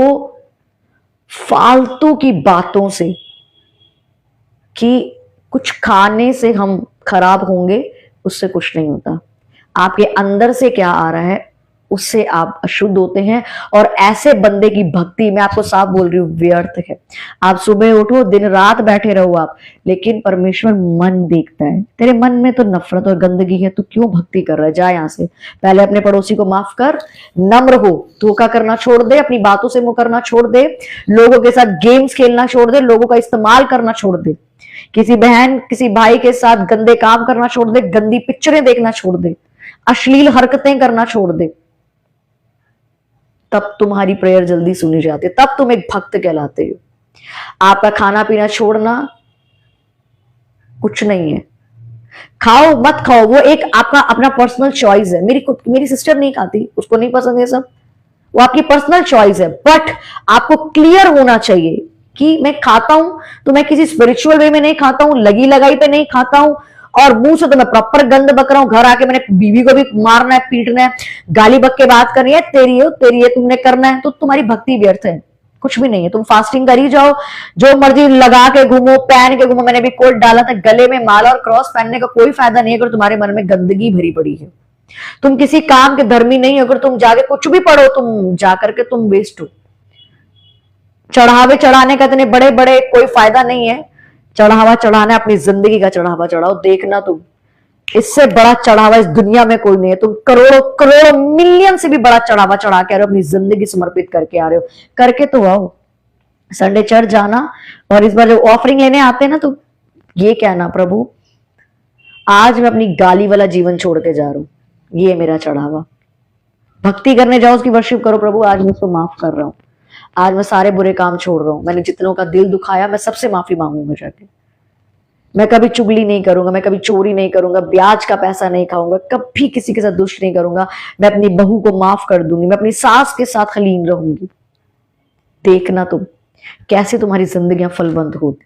फालतू की बातों से, कि कुछ खाने से हम खराब होंगे, उससे कुछ नहीं होता। आपके अंदर से क्या आ रहा है उससे आप अशुद्ध होते हैं। और ऐसे बंदे की भक्ति, मैं आपको साफ बोल रही हूँ, व्यर्थ है। आप सुबह उठो, दिन रात बैठे रहो आप, लेकिन परमेश्वर मन देखता है। तेरे मन में तो नफरत और गंदगी है, तो क्यों भक्ति कर रहा है? जा यहां से। पहले अपने पड़ोसी को माफ कर, नम्र हो, धोखा करना छोड़ दे, अपनी बातों से मुकरना छोड़ दे, लोगों के साथ गेम्स खेलना छोड़ दे, लोगों का इस्तेमाल करना छोड़ दे, किसी बहन किसी भाई के साथ गंदे काम करना छोड़ दे, गंदी पिक्चरें देखना छोड़ दे, अश्लील हरकतें करना छोड़ दे। तब तुम्हारी प्रेयर जल्दी सुनी जाती है, तब तुम एक भक्त कहलाते हो। आपका खाना पीना छोड़ना कुछ नहीं है। खाओ मत खाओ, वो एक आपका अपना पर्सनल चॉइस है। मेरी सिस्टर नहीं खाती, उसको नहीं पसंद है सब, वो आपकी पर्सनल चॉइस है। बट आपको क्लियर होना चाहिए कि मैं खाता हूं तो मैं किसी स्पिरिचुअल वे में नहीं खाता हूं, लगी लगाई पे नहीं खाता हूं, और मुंह से तो मैं प्रॉपर गंद बक रहा हूं। घर आके मैंने बीवी को भी मारना है, पीटना है, गाली बक के बात करनी है, तेरी है तुमने करना है, तो तुम्हारी भक्ति व्यर्थ है, कुछ भी नहीं है। तुम फास्टिंग कर ही जाओ, जो मर्जी लगा के घूमो, पहन के घूमो। मैंने भी कोट डाला था, गले में माला और क्रॉस पहनने का कोई फायदा नहीं है अगर तुम्हारे मन में गंदगी भरी पड़ी है। तुम किसी काम के धर्मी नहीं हो। अगर तुम जाके कुछ भी पढ़ो, तुम जाकर के तुम वेस्ट हो। चढ़ावे चढ़ाने का इतने बड़े बड़े कोई फायदा नहीं है। चढ़ावा चढ़ाना, अपनी जिंदगी का चढ़ावा चढ़ाओ। देखना तुम, इससे बड़ा चढ़ावा इस दुनिया में कोई नहीं है। तुम करोड़ों करोड़ों मिलियन से भी बड़ा चढ़ावा चढ़ा के आ रहे हो, अपनी जिंदगी समर्पित करके आ रहे हो। करके तो आओ, संडे चर्च जाना, और इस बार जब ऑफरिंग लेने आते हैं ना, तो ये कहना, प्रभु आज मैं अपनी गाली वाला जीवन छोड़ के जा रहा हूं, ये मेरा चढ़ावा। भक्ति करने जाओ, उसकी वर्शिप करो, प्रभु आज मैं उसको माफ कर रहा हूं, आज मैं सारे बुरे काम छोड़ रहा हूं, मैंने जितनों का दिल दुखाया मैं सबसे माफी मांगूंगा जाके। मैं कभी चुगली नहीं करूंगा, मैं कभी चोरी नहीं करूंगा, ब्याज का पैसा नहीं खाऊंगा, कभी किसी के साथ दुष्ट नहीं करूंगा, मैं अपनी बहू को माफ कर दूंगी, मैं अपनी सास के साथ हलीन रहूंगी। देखना तुम कैसे तुम्हारी जिंदगियां फलवंत होती।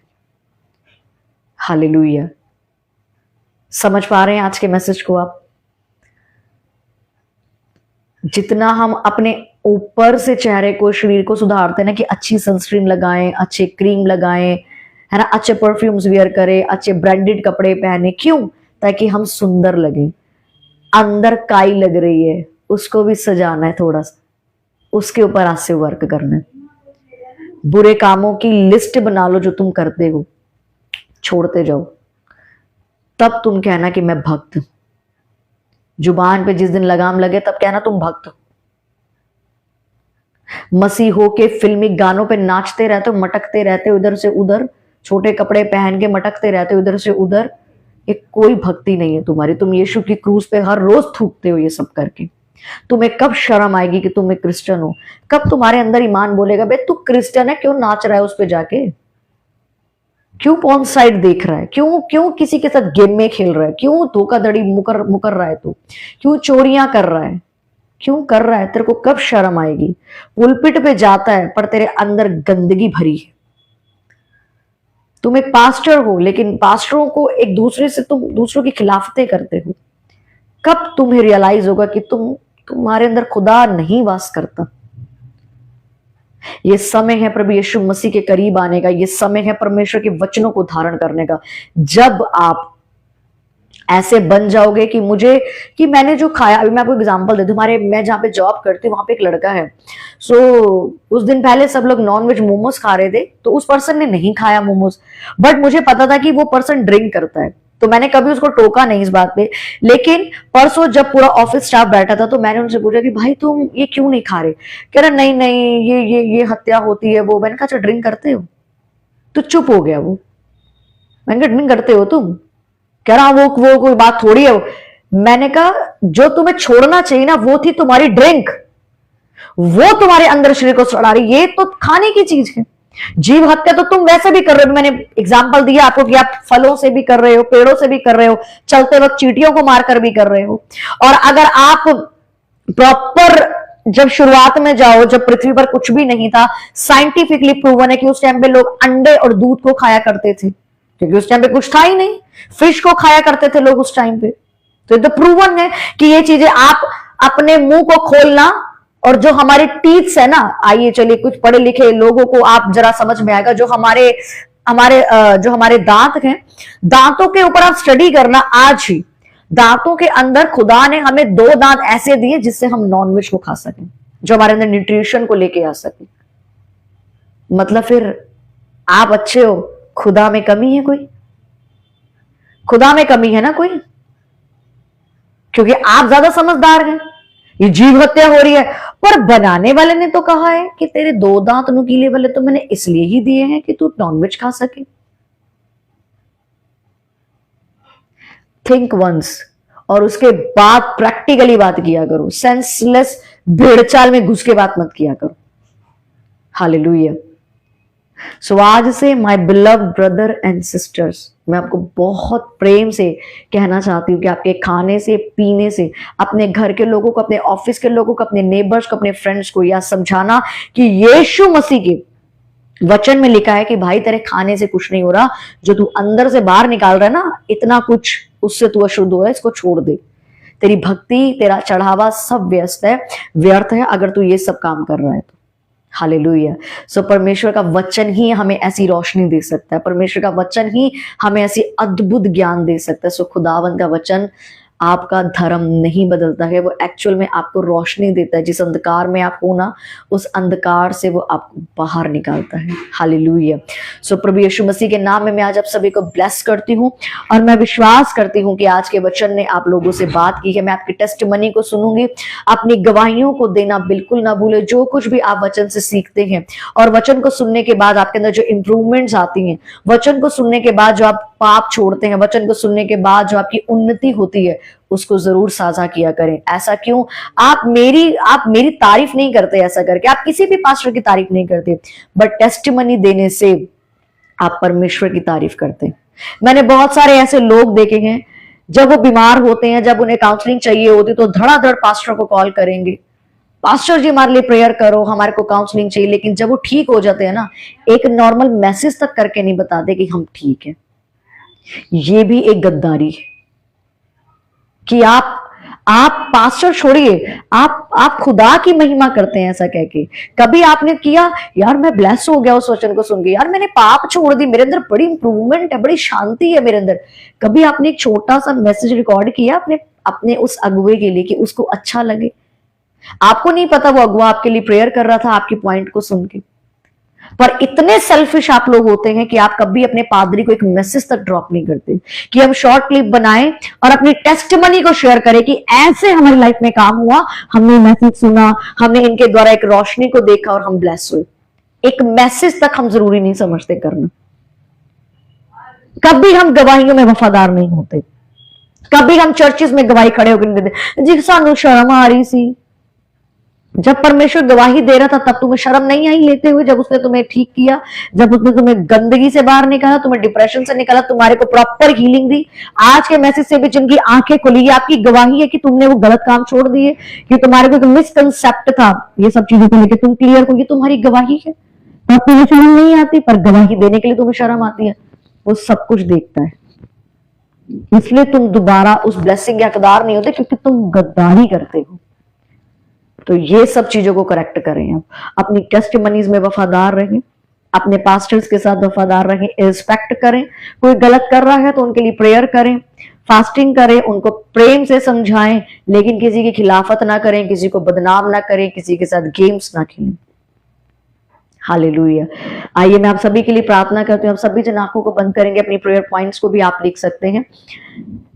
हालेलुया। समझ पा रहे हैं आज के मैसेज को आप? जितना हम अपने ऊपर से चेहरे को, शरीर को सुधारते हैं ना, कि अच्छी सनस्क्रीन लगाएं, अच्छे क्रीम लगाएं, है ना, अच्छे परफ्यूम्स वेयर करें, अच्छे ब्रांडेड कपड़े पहने, क्यों? ताकि हम सुंदर लगे। अंदर काई लग रही है, उसको भी सजाना है थोड़ा सा, उसके ऊपर आज से वर्क करना है। बुरे कामों की लिस्ट बना लो जो तुम करते हो, छोड़ते जाओ, तब तुम कहना कि मैं भक्त हूं। जुबान पे जिस दिन लगाम लगे तब कहना तुम भक्त हो। मसीह हो के फिल्मी गानों पे नाचते रहते हो, मटकते रहते हो इधर से उधर, छोटे कपड़े पहन के मटकते रहते हो इधर से उधर, ये कोई भक्ति नहीं है तुम्हारी। तुम यीशु की क्रूस पे हर रोज थूकते हो ये सब करके। तुम्हें कब शर्म आएगी कि तुम एक क्रिश्चियन हो? कब तुम्हारे अंदर ईमान बोलेगा, बे तू क्रिश्चियन है, क्यों नाच रहा है उस पे जाके, क्यों पॉर्न साइट देख रहा है, क्यों क्यों किसी के साथ गेम में खेल रहा है, क्यों धोखाधड़ी मुकर रहा है तू, क्यों चोरियां कर रहा है, क्यों कर रहा है? तेरे को कब शर्म आएगी? पुलपिट पे जाता है पर तेरे अंदर गंदगी भरी है। तुम एक पास्टर हो, लेकिन पास्टरों को एक दूसरे से तुम दूसरों की खिलाफतें करते हो। कब तुम्हें रियलाइज होगा कि तुम्हारे अंदर खुदा नहीं वास करता? ये समय है प्रभु यीशु मसीह के करीब आने का, ये समय है परमेश्वर के वचनों को धारण करने का। जब आप ऐसे बन जाओगे कि मैंने जो खाया, अभी मैं आपको एग्जांपल दे दूं, मैं जहां पे जॉब करती हूँ वहां पे एक लड़का है। उस दिन पहले सब लोग नॉनवेज मोमोज खा रहे थे, तो उस पर्सन ने नहीं खाया मोमोज, बट मुझे पता था कि वो पर्सन ड्रिंक करता है, तो मैंने कभी उसको टोका नहीं इस बात पे। लेकिन परसों जब पूरा ऑफिस स्टाफ बैठा था, तो मैंने उनसे पूछा कि भाई तुम ये क्यों नहीं खा रहे? कह रहा नहीं नहीं, ये हत्या होती है वो। मैंने कहा अच्छा ड्रिंक करते हो? तो चुप हो गया वो। मैंने कहा ड्रिंक करते हो तुम? कह रहा वो कोई बात थोड़ी है। मैंने कहा जो तुम्हें छोड़ना चाहिए ना, वो थी तुम्हारी ड्रिंक, वो तुम्हारे अंदर शरीर को सड़ा रही, ये तो खाने की चीज है। जीव हत्या तो तुम वैसे भी कर रहे हो, मैंने एग्जाम्पल दिया आपको कि आप फलों से भी कर रहे हो, पेड़ों से भी कर रहे हो, चलते वक्त चींटियों को मारकर भी कर रहे हो। और अगर आप प्रॉपर जब शुरुआत में जाओ, जब पृथ्वी पर कुछ भी नहीं था, साइंटिफिकली प्रूवन है कि उस टाइम पे लोग अंडे और दूध को खाया करते थे, क्योंकि उस टाइम पे कुछ था ही नहीं। फिश को खाया करते थे लोग उस टाइम पे। तो ये तो प्रूवन है कि ये चीजें, आप अपने मुंह को खोलना, और जो हमारे टीथ्स है ना, आइए चलिए कुछ पढ़े लिखे लोगों को आप जरा समझ में आएगा, जो हमारे दांत हैं, दांतों के ऊपर आप स्टडी करना आज ही। दांतों के अंदर खुदा ने हमें 2 दांत ऐसे दिए जिससे हम नॉनवेज को खा सकें, जो हमारे अंदर न्यूट्रिशन को लेके आ सके। मतलब फिर आप अच्छे हो, खुदा में कमी है कोई? खुदा में कमी है ना कोई? क्योंकि आप ज्यादा समझदार हैं। ये जीव हत्या हो रही है, पर बनाने वाले ने तो कहा है कि तेरे 2 दांत नुकीले वाले तो मैंने इसलिए ही दिए हैं कि तू नॉनवेज खा सके। थिंक वंस, और उसके बाद प्रैक्टिकली बात किया करो। सेंसलेस भेड़चाल में घुस के बात मत किया करो। हालेलुया। सो आज से my beloved brother and sisters, मैं आपको बहुत प्रेम से कहना चाहती हूँ कि आपके खाने से, पीने से, अपने घर के लोगों को, अपने ऑफिस के लोगों को, अपने नेबर्स को, अपने फ्रेंड्स को यह समझाना कि यीशु मसीह के वचन में लिखा है कि भाई तेरे खाने से कुछ नहीं हो रहा, जो तू अंदर से बाहर निकाल रहा है ना, इतना कुछ, उससे तू अशुद्ध हो रहा है, इसको छोड़ दे। तेरी भक्ति, तेरा चढ़ावा सब व्यर्थ है अगर तू ये सब काम कर रहा है तो। हालेलुया। सो परमेश्वर का वचन ही हमें ऐसी रोशनी दे सकता है, परमेश्वर का वचन ही हमें ऐसी अद्भुत ज्ञान दे सकता है। सो खुदावन का वचन आपका धर्म नहीं बदलता है, वो एक्चुअल में आपको रोशनी देता है। जिस अंधकार में आप हो ना, उस अंधकार से वो आपको बाहर निकालता है। हालेलुया। सो प्रभु यीशु मसीह के नाम में मैं आज आप सभी को ब्लेस करती हूँ और मैं विश्वास करती हूँ कि आज के वचन ने आप लोगों से बात की है। मैं आपकी टेस्टिमनी को सुनूंगी, अपनी गवाहियों को देना बिल्कुल ना भूले। जो कुछ भी आप वचन से सीखते हैं और वचन को सुनने के बाद आपके अंदर जो इंप्रूवमेंट्स आती हैं, वचन को सुनने के बाद जो आप पाप छोड़ते हैं, वचन को सुनने के बाद जो आपकी उन्नति होती है, उसको जरूर साझा किया करें। ऐसा क्यों? आप मेरी तारीफ नहीं करते ऐसा करके, आप किसी भी पास्टर की तारीफ नहीं करते, बट टेस्टिमनी देने से आप परमेश्वर की तारीफ करते हैं। मैंने बहुत सारे ऐसे लोग देखे हैं, जब वो बीमार होते हैं, जब उन्हें काउंसलिंग चाहिए होती तो धड़ाधड़ पास्टर को कॉल करेंगे, पास्टर जी हमारे लिए प्रेयर करो, हमारे को काउंसलिंग चाहिए। लेकिन जब वो ठीक हो जाते हैं ना, एक नॉर्मल मैसेज तक करके नहीं बताते कि हम ठीक है। ये भी एक गद्दारी है कि आप पास्टर छोड़िए, आप खुदा की महिमा करते हैं ऐसा कह के। कभी आपने किया, यार मैं ब्लेस हो गया उस वचन को सुन के, यार मैंने पाप छोड़ दी, मेरे अंदर बड़ी इंप्रूवमेंट है, बड़ी शांति है मेरे अंदर। कभी आपने एक छोटा सा मैसेज रिकॉर्ड किया अपने उस अगुवे के लिए कि उसको अच्छा लगे? आपको नहीं पता वो अगुआ आपके लिए प्रेयर कर रहा था आपके पॉइंट को सुन के। पर इतने सेल्फिश आप लोग होते हैं कि आप कभी अपने पादरी को एक मैसेज तक ड्रॉप नहीं करते कि हम शॉर्ट क्लिप बनाएं और अपनी टेस्टिमनी को शेयर करें कि ऐसे हमारी लाइफ में काम हुआ, हमने मैसेज सुना, हमने इनके द्वारा एक रोशनी को देखा और हम ब्लेस हुए। एक मैसेज तक हम जरूरी नहीं समझते करना। कभी हम गवाहियों में वफादार नहीं होते, कभी हम चर्चिस में गवाही खड़े होकर नहीं देते, जी सानू शर्म आ रही सी। जब परमेश्वर गवाही दे रहा था तब तुम्हें शर्म नहीं आई लेते हुए? जब उसने तुम्हें ठीक किया, जब उसने तुम्हें गंदगी से बाहर निकाला, तुम्हें डिप्रेशन से निकाला, तुम्हारे को प्रॉपर हीलिंग दी, आज के मैसेज से भी जिनकी आंखें खुली, ये आपकी गवाही है कि तुमने वो गलत काम छोड़ दिए, कि तुम्हारे को एक मिसकंसेप्ट था ये सब चीजों को लेकर, तुम क्लियर हो, ये तुम्हारी गवाही है। तब तुम्हें शर्म नहीं आती, पर गवाही देने के लिए तुम्हें शर्म आती है। वो सब कुछ देखता है, इसलिए तुम दोबारा उस ब्लेसिंग के हकदार नहीं होते, क्योंकि तुम गद्दारी करते हो। तो ये सब चीजों को करेक्ट करें। आप अपनी टेस्टिमनीज में वफादार रहें, अपने पास्टर्स के साथ वफादार रहें, रिस्पेक्ट करें। कोई गलत कर रहा है तो उनके लिए प्रेयर करें, फास्टिंग करें, उनको प्रेम से समझाएं, लेकिन किसी की खिलाफत ना करें, किसी को बदनाम ना करें, किसी के साथ गेम्स ना खेलें। हालेलुया। आइए मैं आप सभी के लिए प्रार्थना करती हूँ। आप सभी जन आंखों को बंद करेंगे, अपनी प्रेयर पॉइंट्स को भी आप लिख सकते हैं।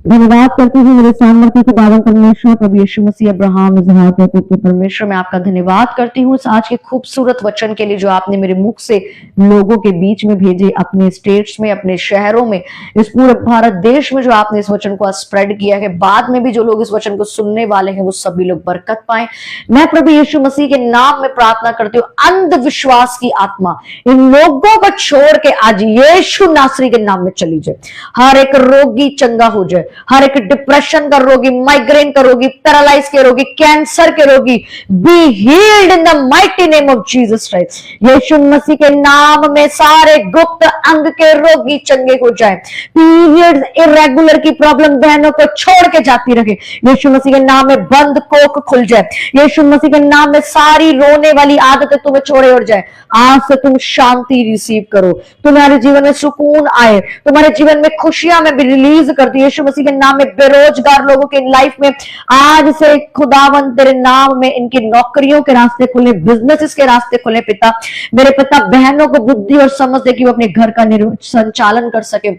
धन्यवाद करती हूँ मेरे सामर्थ्य के बाबा परमेश्वर, प्रभु यीशु मसीह, अब्राहम, इसहाक, याकूब के परमेश्वर, मैं आपका धन्यवाद करती हूँ इस आज के खूबसूरत वचन के लिए जो आपने मेरे मुख से लोगों के बीच में भेजे, अपने स्टेट्स में, अपने शहरों में, इस पूरे भारत देश में जो आपने इस वचन को स्प्रेड किया है। बाद में भी जो लोग इस वचन को सुनने वाले हैं वो सभी लोग बरकत पाए। मैं प्रभु यीशु मसीह के नाम में प्रार्थना करती हूँ, अंधविश्वास की आत्मा इन लोगों को छोड़ के आज यीशु नासरी के नाम में चली जाए। हर एक रोगी चंगा हो जाए, हर एक डिप्रेशन का रोगी, माइग्रेन का रोगी, पैरालाइज के रोगी, कैंसर के रोगी, be healed in the mighty name of Jesus Christ. Yeshu Masih के नाम में सारे गुप्त अंग के रोगी चंगे हो जाए। पीरियड्स इरेगुलर की प्रॉब्लम बहनों को छोड़ के जाती रहे, यीशु मसीह के नाम में बंद कोख खुल जाए। यीशु मसीह के नाम में सारी रोने वाली आदतें तुम्हें छोड़े उड़ जाए। आज से तुम शांति रिसीव करो, तुम्हारे जीवन में सुकून आए, तुम्हारे जीवन में खुशियां मैं भी रिलीज करती हूं यीशु मसीह के नाम में। बेरोजगार लोगों के लाइफ में आज से खुदावंद तेरे नाम में इनकी नौकरियों के रास्ते खुले, बिजनेसेस के रास्ते खुले। पिता, मेरे पिता, बहनों को बुद्धि और समझ दे कि वो अपने घर का संचालन कर सके।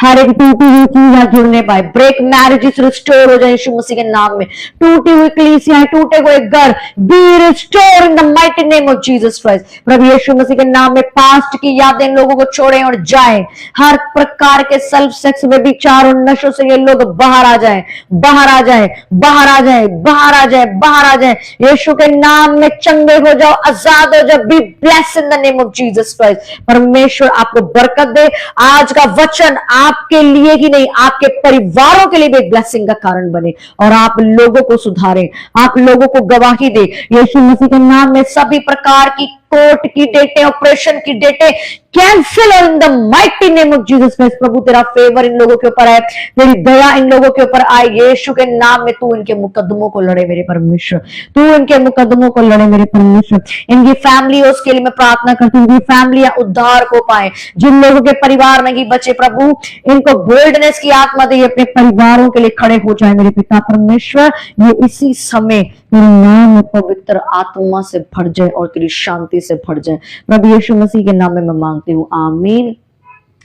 हर एक टूटी हुई चीज जुड़ने पाए, ब्रेक मैरिजेस रिस्टोर हो जाए यीशु मसीह के नाम में। टूटी हुई कलीसियां, टूटे हुए घर be restore in the mighty name of Jesus Christ. प्रभु यीशु मसीह के नाम में पास्ट की यादें लोगों को छोड़ें और जाएं। हर प्रकार के सेल्फ सेक्स में विचार और नशों से ये लोग बाहर आ जाएं, बाहर आ जाएं, बाहर आ जाएं, बाहर आ जाएं, बाहर आ जाएं। यीशु के नाम में चंगे हो जाओ, आजाद हो जाओ। Be blessed in the name of Jesus Christ. परमेश्वर आपको बरकत दे। आज का वचन आपके लिए ही नहीं, आपके परिवारों के लिए भी एक ब्लेसिंग का कारण बने और आप लोगों को सुधारें, आप लोगों को गवाही दे। यीशु मसीह के नाम में सभी प्रकार की कोर्ट की डेटें, ऑपरेशन की डेटें कैंसिल और in the mighty name of Jesus Christ. प्रभु तेरा फेवर इन लोगों के ऊपर है, तेरी दया इन लोगों के ऊपर आए यीशु के नाम में। तू इनके मुकदमों को लड़े मेरे परमेश्वर, तू इनके मुकदमों को लड़े मेरे परमेश्वर। इनकी फैमिली उसके लिए मैं प्रार्थना करती हूँ, फैमिलियां उद्धार को पाए। जिन लोगों के परिवार नहीं बचे प्रभु, इनको बोल्डनेस की आत्मा दे, अपने परिवारों के लिए खड़े हो जाए मेरे पिता परमेश्वर। ये इसी समय तेरे नाम में पवित्र आत्मा से भर जाए और तेरी शांति से भर जाए। प्रभु यीशु मसीह के नाम में मैं मांगती हूँ, आमीन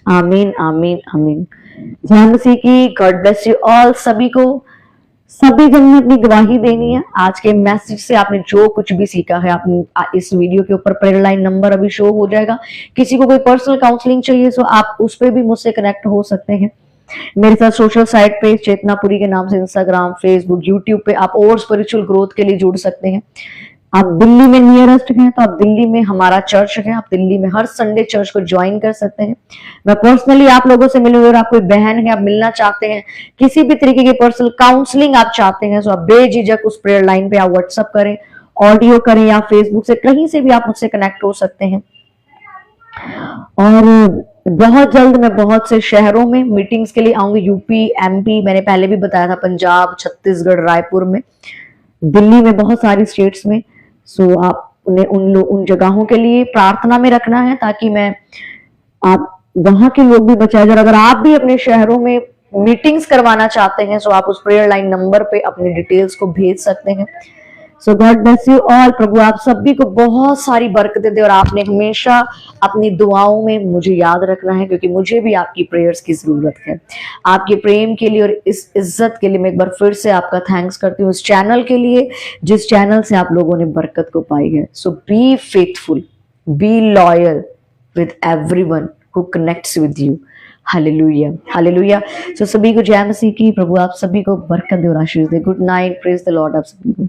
आमीन आमीन आमीन। जय मसीह की। God bless you all. सभी जन में अपनी गवाही देनी है। आज के मैसेज से आपने जो कुछ भी सीखा है, आपने इस वीडियो के ऊपर प्रेयर लाइन नंबर अभी शो हो जाएगा। किसी को कोई पर्सनल काउंसलिंग चाहिए तो आप उस पर भी मुझसे कनेक्ट हो सकते हैं। मेरे साथ सोशल साइट पे चेतनापुरी के नाम से इंस्टाग्राम, फेसबुक, यूट्यूब पे आप और स्पिरिचुअल ग्रोथ के लिए जुड़ सकते हैं। आप दिल्ली में नियरेस्ट हैं तो आप दिल्ली में हमारा चर्च है, आप दिल्ली में हर संडे चर्च को ज्वाइन कर सकते हैं। मैं पर्सनली आप लोगों से मिलूंगी। और आप कोई बहन है, आप मिलना चाहते हैं, किसी भी तरीके की पर्सनल काउंसलिंग आप चाहते हैं, तो आप बेझिझक उस प्रेयर लाइन पे आप व्हाट्सअप करें, ऑडियो करें या फेसबुक से कहीं से भी आप मुझसे कनेक्ट हो सकते हैं। और बहुत जल्द मैं बहुत से शहरों में मीटिंग्स के लिए आऊंगी। यूपी, एमपी, मैंने पहले भी बताया था, पंजाब, छत्तीसगढ़, रायपुर में, दिल्ली में, बहुत सारी स्टेट्स में। सो आप उन्हें उन जगहों के लिए प्रार्थना में रखना है ताकि आप वहां के लोग भी बचाए जाए। अगर आप भी अपने शहरों में मीटिंग्स करवाना चाहते हैं तो आप उस प्रेयर लाइन नंबर पे अपनी डिटेल्स को भेज सकते हैं। सो गॉड ब्लेस यू ऑल। प्रभु आप सभी को बहुत सारी बरकतें दे। और आपने हमेशा अपनी दुआओं में मुझे याद रखना है, क्योंकि मुझे भी आपकी प्रेयर्स की जरूरत है। आपके प्रेम के लिए और इस इज्जत के लिए मैं एक बार फिर से आपका थैंक्स करती हूँ, इस चैनल के लिए जिस चैनल से आप लोगों ने बरकत को पाई है। So be faithful, be loyal with everyone who connects with you. Hallelujah hallelujah. So सभी को जय मसीह की। प्रभु आप सभी को बरकत दे और आशीष दे। Good night. Praise the Lord आप सभी को।